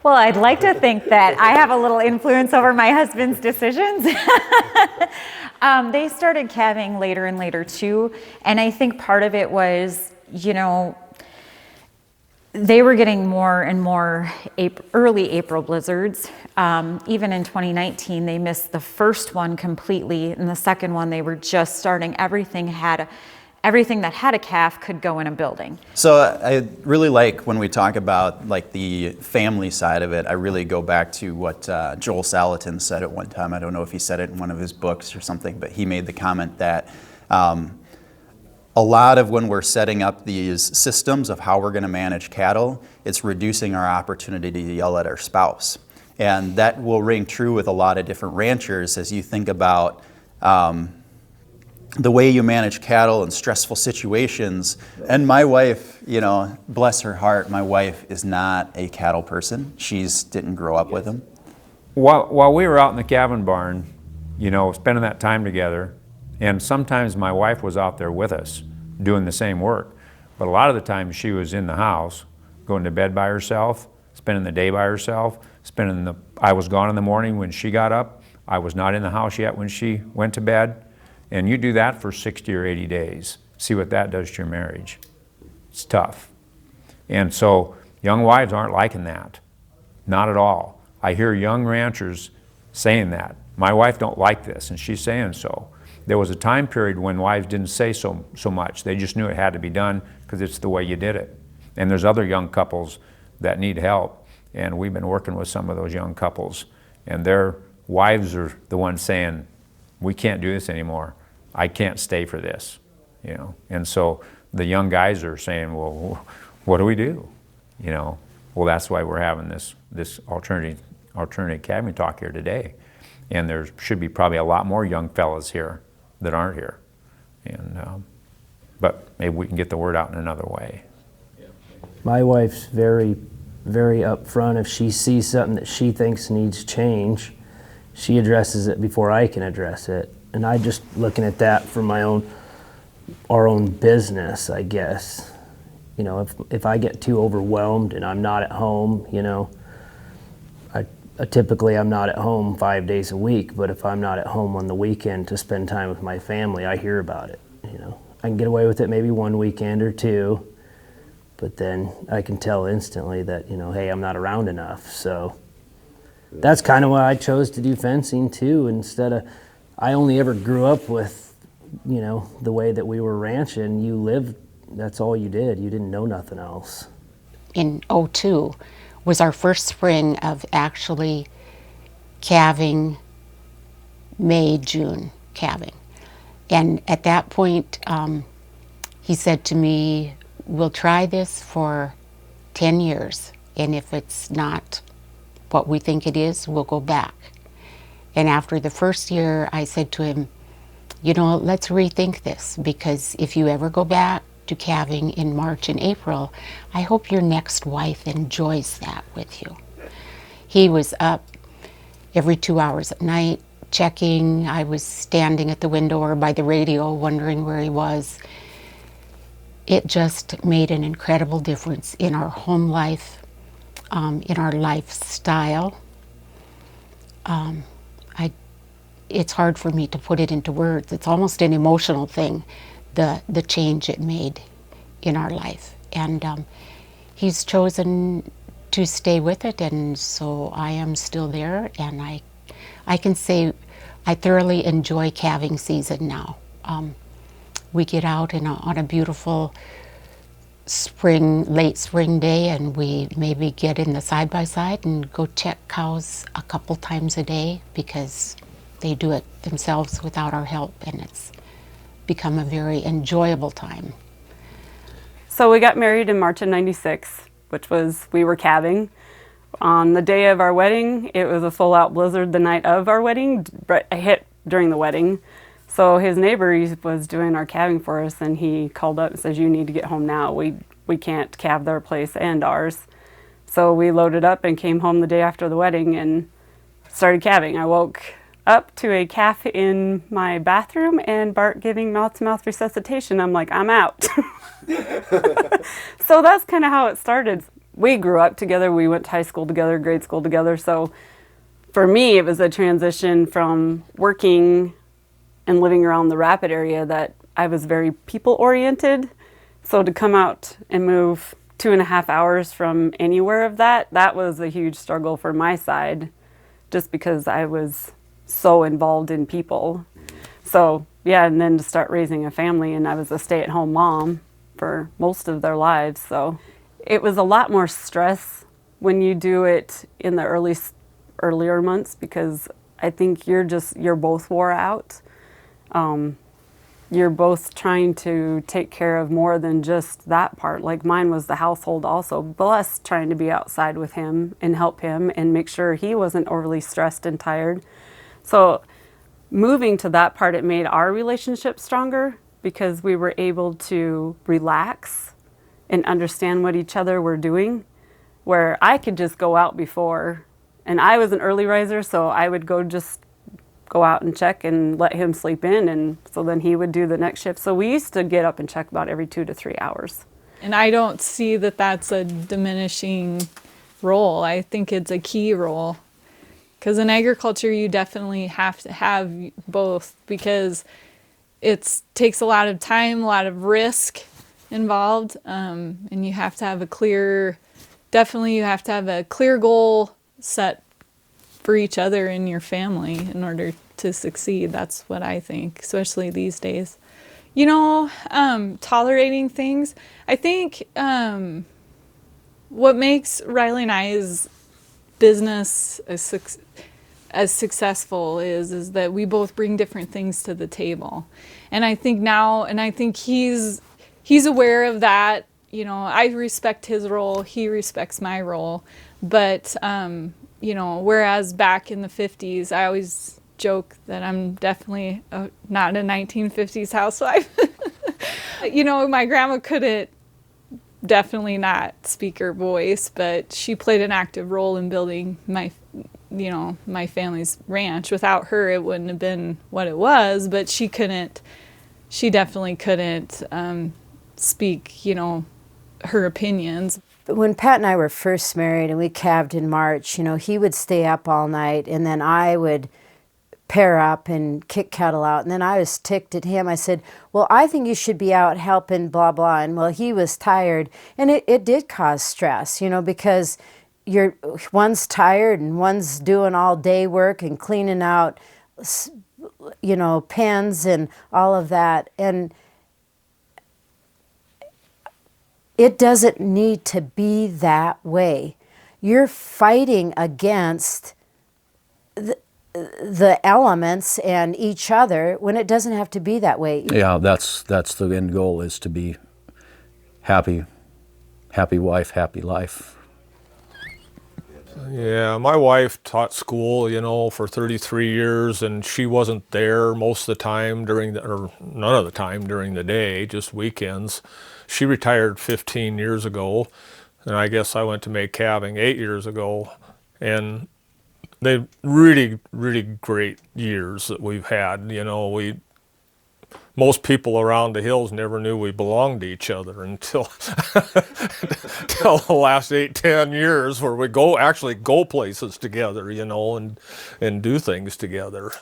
Well, I'd like to think that I have a little influence over my husband's decisions. They started calving later and later too, and I think part of it was, they were getting more and more early April blizzards. Even in 2019, they missed the first one completely, and the second one they were just starting. Everything that had a calf could go in a building. So I really like when we talk about like the family side of it, I really go back to what Joel Salatin said at one time. I don't know if he said it in one of his books or something, but he made the comment that a lot of when we're setting up these systems of how we're going to manage cattle, it's reducing our opportunity to yell at our spouse. And that will ring true with a lot of different ranchers as you think about the way you manage cattle in stressful situations. And my wife, bless her heart, my wife is not a cattle person. Didn't grow up with them. While we were out in the calving barn, spending that time together, and sometimes my wife was out there with us doing the same work. But a lot of the time she was in the house, going to bed by herself, spending the day by herself, I was gone in the morning when she got up. I was not in the house yet when she went to bed. And you do that for 60 or 80 days. See what that does to your marriage. It's tough. And so young wives aren't liking that. Not at all. I hear young ranchers saying that. My wife don't like this, and she's saying so. There was a time period when wives didn't say so much. They just knew it had to be done because it's the way you did it. And there's other young couples that need help, and we've been working with some of those young couples, and their wives are the ones saying, we can't do this anymore. I can't stay for this, And so the young guys are saying, well, what do we do? Well, that's why we're having this alternative calving talk here today. And there should be probably a lot more young fellas here that aren't here. And but maybe we can get the word out in another way. My wife's very, very upfront. If she sees something that she thinks needs change, she addresses it before I can address it. And I just looking at that for our own business, I guess. If I get too overwhelmed and I'm not at home, typically I'm not at home 5 days a week, but if I'm not at home on the weekend to spend time with my family, I hear about it. I can get away with it maybe one weekend or two, but then I can tell instantly that, hey, I'm not around enough. So that's kind of why I chose to do fencing too, I only ever grew up with, the way that we were ranching. You lived, that's all you did. You didn't know nothing else. In '02 was our first spring of actually calving, May, June calving. And at that point, he said to me, we'll try this for 10 years. And if it's not what we think it is, we'll go back. And after the first year, I said to him, let's rethink this, because if you ever go back to calving in March and April, I hope your next wife enjoys that with you. He was up every 2 hours at night, checking. I was standing at the window or by the radio wondering where he was. It just made an incredible difference in our home life, in our lifestyle. It's hard for me to put it into words. It's almost an emotional thing, the change it made in our life. And he's chosen to stay with it, and so I am still there, and I can say I thoroughly enjoy calving season now. We get out on a beautiful late spring day, and we maybe get in the side-by-side and go check cows a couple times a day, because they do it themselves without our help, and it's become a very enjoyable time. So we got married in March of '96, we were calving. On the day of our wedding, it was a full-out blizzard the night of our wedding, but it hit during the wedding. So his neighbor was doing our calving for us, and he called up and says, you need to get home now. We can't calve their place and ours. So we loaded up and came home the day after the wedding, and started calving. I woke up to a calf in my bathroom and Bart giving mouth-to-mouth resuscitation. I'm like, I'm out. So that's kind of how it started. We grew up together. We went to high school together, grade school together. So for me, it was a transition from working and living around the Rapid area that I was very people-oriented. So to come out and move 2.5 hours from anywhere of that, that was a huge struggle for my side, just because I was so involved in people. So yeah, and then to start raising a family, and I was a stay-at-home mom for most of their lives. So it was a lot more stress when you do it in the earlier months, because I think you're both wore out. You're both trying to take care of more than just that part. Like mine was the household also, plus trying to be outside with him and help him and make sure he wasn't overly stressed and tired. So moving to that part, it made our relationship stronger because we were able to relax and understand what each other were doing, where I could just go out before, and I was an early riser, so I would go out and check and let him sleep in, and so then he would do the next shift. So we used to get up and check about every 2 to 3 hours. And I don't see that that's a diminishing role. I think it's a key role, because in agriculture you definitely have to have both, because it takes a lot of time, a lot of risk involved, and you have to have a clear goal set for each other and your family in order to succeed. That's what I think, especially these days. You know, tolerating things. I think what makes Riley and I's business as successful is that we both bring different things to the table. And I think he's aware of that. You know, I respect his role, he respects my role. But you know, whereas back in the 50s, I always joke that I'm definitely not a 1950s housewife. You know, my grandma couldn't definitely not speak her voice, but she played an active role in building my family's ranch. Without her, it wouldn't have been what it was, but she definitely couldn't speak, you know, her opinions. When Pat and I were first married and we calved in March, you know, he would stay up all night and then I would pair up and kick cattle out. And then I was ticked at him. I said, well, I think you should be out helping blah, blah. And well, he was tired. And it did cause stress, you know, because one's tired and one's doing all day work and cleaning out, you know, pens and all of that. And it doesn't need to be that way. You're fighting against the elements and each other when it doesn't have to be that way. Yeah, that's the end goal, is to be happy wife, happy life. Yeah, my wife taught school, you know, for 33 years, and she wasn't there most of the time or none of the time during the day, just weekends. She retired 15 years ago, and I guess I went to make calving 8 years ago, and they really, really great years that we've had. You know, most people around the hills never knew we belonged to each other until the last 8-10 years, where we actually go places together, you know, and do things together.